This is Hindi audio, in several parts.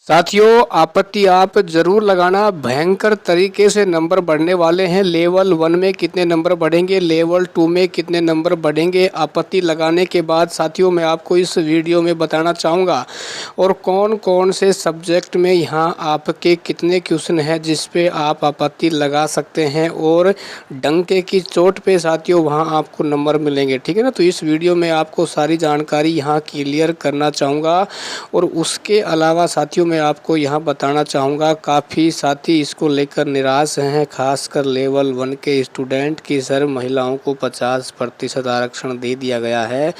साथियों, आपत्ति आप ज़रूर लगाना। भयंकर तरीके से नंबर बढ़ने वाले हैं। लेवल 1 में कितने नंबर बढ़ेंगे, लेवल 2 में कितने नंबर बढ़ेंगे, आपत्ति लगाने के बाद साथियों मैं आपको इस वीडियो में बताना चाहूँगा। और कौन कौन से सब्जेक्ट में यहाँ आपके कितने क्वेश्चन हैं जिस पे आप आपत्ति लगा सकते हैं, और डंके की चोट पे साथियों वहाँ आपको नंबर मिलेंगे। ठीक है ना। तो इस वीडियो में आपको सारी जानकारी यहाँ क्लियर करना चाहूँगा। और उसके अलावा साथियों मैं आपको यहाँ बताना चाहूँगा, काफ़ी साथी इसको लेकर निराश हैं, खासकर लेवल 1 के स्टूडेंट की सर महिलाओं को 50% आरक्षण दे दिया गया है,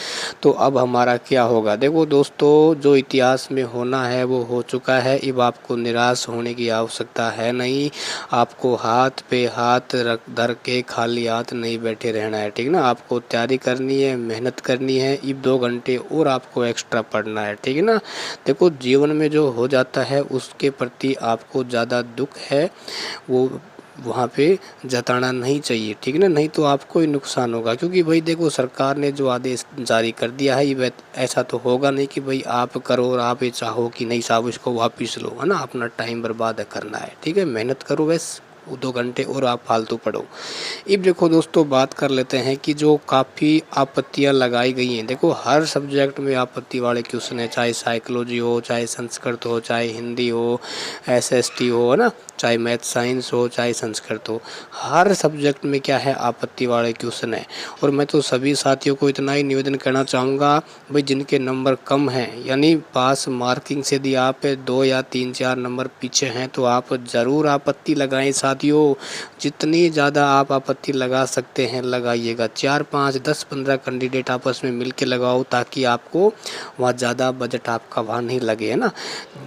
तो अब हमारा क्या होगा। देखो दोस्तों, जो इतिहास में होना है वो हो चुका है। अब आपको निराश होने की आवश्यकता है नहीं। आपको हाथ पे हाथ रख धर के खाली हाथ नहीं बैठे रहना है। ठीक ना। आपको तैयारी करनी है, मेहनत करनी है। अब 2 घंटे और आपको एक्स्ट्रा पढ़ना है। ठीक है ना। देखो, जीवन में जो हो जाता है उसके प्रति आपको ज़्यादा दुख है वो वहाँ पे जताना नहीं चाहिए। ठीक है ना। नहीं तो आपको ही नुकसान होगा, क्योंकि भाई देखो, सरकार ने जो आदेश जारी कर दिया है, ये ऐसा तो होगा नहीं कि भाई आप करो और आप ये चाहो कि नहीं साहब इसको वापस लो, है ना। अपना टाइम बर्बाद करना है। ठीक है, मेहनत करो बस 2 घंटे और आप फालतू पढ़ो। अब देखो दोस्तों, बात कर लेते हैं कि जो काफ़ी आपत्तियां लगाई गई हैं। देखो, हर सब्जेक्ट में आपत्ति वाले क्वेश्चन है, चाहे साइकोलॉजी हो, चाहे संस्कृत हो, चाहे हिंदी हो, एसएसटी हो, है ना, चाहे मैथ साइंस हो, चाहे संस्कृत हो। हर सब्जेक्ट में क्या है, आपत्ति वाले क्वेश्चन है। और मैं तो सभी साथियों को इतना ही निवेदन करना चाहूँगा, भाई जिनके नंबर कम हैं, यानी पास मार्किंग से यदि आप 2 या 3-4 नंबर पीछे हैं, तो आप ज़रूर आपत्ति लगाएं। साथियों, जितनी ज़्यादा आप आपत्ति लगा सकते हैं लगाइएगा। 4, 5, 10, 15 कैंडिडेट आपस में मिल के लगाओ, ताकि आपको वहाँ ज़्यादा बजट आपका वहाँ नहीं लगे, है ना।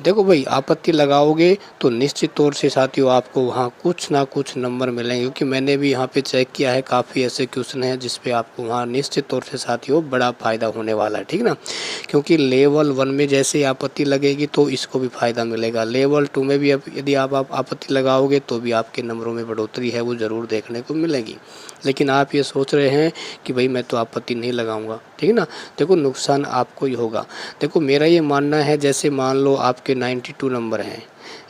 देखो भाई, आपत्ति लगाओगे तो निश्चित तौर से साथियों आपको वहाँ कुछ ना कुछ नंबर मिलेंगे, क्योंकि मैंने भी यहाँ पे चेक किया है, काफ़ी ऐसे क्वेश्चन हैं जिस पे आपको वहाँ निश्चित तौर से साथियों बड़ा फ़ायदा होने वाला है। ठीक ना। क्योंकि लेवल 1 में जैसे आपत्ति लगेगी तो इसको भी फ़ायदा मिलेगा। लेवल 2 में भी यदि आप आपत्ति लगाओगे तो भी आपके नंबरों में बढ़ोतरी है वो ज़रूर देखने को मिलेगी। लेकिन आप ये सोच रहे हैं कि भाई मैं तो आपत्ति नहीं लगाऊंगा। ठीक है ना। देखो, नुकसान आपको ही होगा। देखो, मेरा ये मानना है, जैसे मान लो आपके 92 नंबर हैं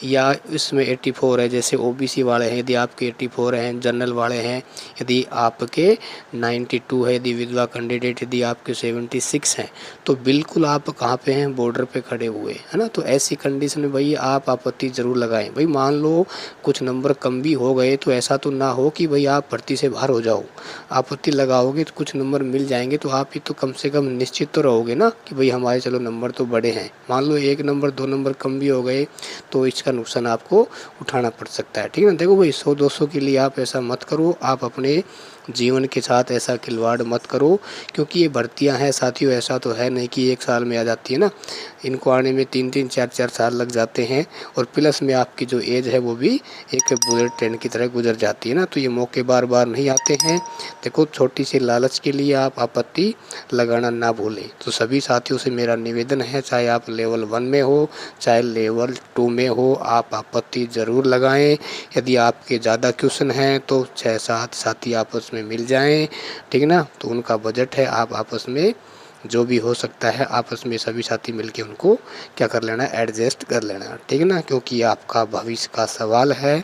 या इसमें 84 है, जैसे ओबीसी वाले हैं, यदि आपके 84 हैं, जनरल वाले हैं यदि आपके 92 है, यदि विधवा कैंडिडेट यदि आपके 76 हैं, तो बिल्कुल आप कहाँ पे हैं, बॉर्डर पे खड़े हुए, है ना। तो ऐसी कंडीशन में भाई आप आपत्ति ज़रूर लगाएं। भाई मान लो कुछ नंबर कम भी हो गए तो ऐसा तो ना हो कि भाई आप भर्ती से बाहर हो जाओ। आपत्ति लगाओगे तो कुछ नंबर मिल जाएंगे, तो आप ही तो कम से कम निश्चित तो रहोगे ना कि भाई हमारे चलो नंबर तो बड़े हैं। मान लो 1 नंबर 2 नंबर कम भी हो गए तो इसका नुकसान आपको उठाना पड़ सकता है। ठीक है ना। देखो भाई, 100-200 के लिए आप ऐसा मत करो, आप अपने जीवन के साथ ऐसा खिलवाड़ मत करो, क्योंकि ये भर्तियां हैं साथियों, ऐसा तो है नहीं कि 1 साल में आ जाती है ना। इनको आने में 3-3 4-4 साल लग जाते हैं, और प्लस में आपकी जो एज है वो भी एक बुलेट ट्रेन की तरह गुजर जाती है ना। तो ये मौके बार बार नहीं आते हैं। देखो, छोटी सी लालच के लिए आप आपत्ति लगाना ना भूलें। तो सभी साथियों से मेरा निवेदन है, चाहे आप लेवल 1 में हो चाहे लेवल 2 में हो, आप आपत्ति ज़रूर लगाएं। यदि आपके ज़्यादा क्वेश्चन हैं तो 6-7 साथी आपस में मिल जाएं। ठीक है ना। तो उनका बजट है, आप आपस में जो भी हो सकता है आपस में सभी साथी मिलके उनको क्या कर लेना, एडजस्ट कर लेना। ठीक है ना। क्योंकि आपका भविष्य का सवाल है।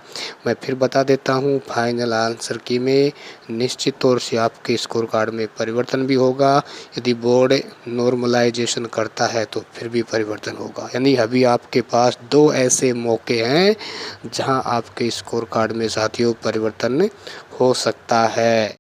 मैं फिर बता देता हूँ, फाइनल आंसर की में निश्चित तौर से आपके स्कोर कार्ड में परिवर्तन भी होगा। यदि बोर्ड नॉर्मलाइजेशन करता है तो फिर भी परिवर्तन होगा। यानी अभी आपके पास 2 ऐसे मौके हैं जहां आपके स्कोर कार्ड में साथियों परिवर्तन हो सकता है।